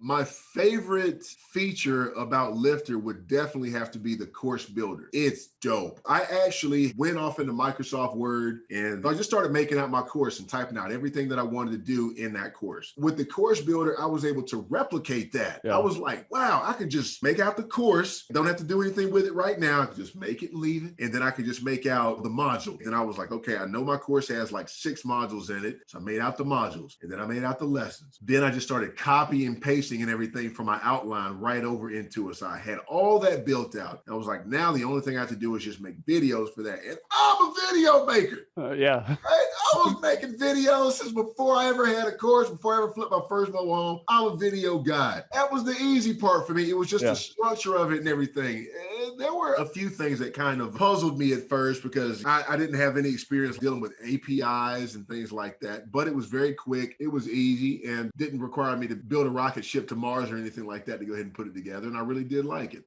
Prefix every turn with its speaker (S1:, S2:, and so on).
S1: My favorite feature about Lifter would definitely have to be the course builder. It's dope. I actually went off into Microsoft Word and I just started making out my course and typing out everything that I wanted to do in that course. With the course builder, I was able to replicate that. I
S2: Yeah.
S1: was like, wow, I could just make out the course. Don't have to do anything with it right now. I could just make it and leave it. And then I could just make out the module. And I was like, okay, I know my course has like 6 modules in it. So I made out the modules and then I made out the lessons. Then I just started copying and pasting and everything from my outline right over into it. So I had all that built out. And I was like, now the only thing I have to do is just make videos for that. And I'm a video maker.
S2: Yeah.
S1: Right? I was making videos since before I ever had a course, before I ever flipped my first mobile home. I'm a video guy. That was the easy part for me. It was just
S2: Yeah.
S1: the structure of it and everything. And there were a few things that kind of puzzled me at first because I didn't have any experience dealing with APIs and things like that. But it was very quick. It was easy and didn't require me to build a rocket ship to Mars or anything like that to go ahead and put it together. And I really did like it.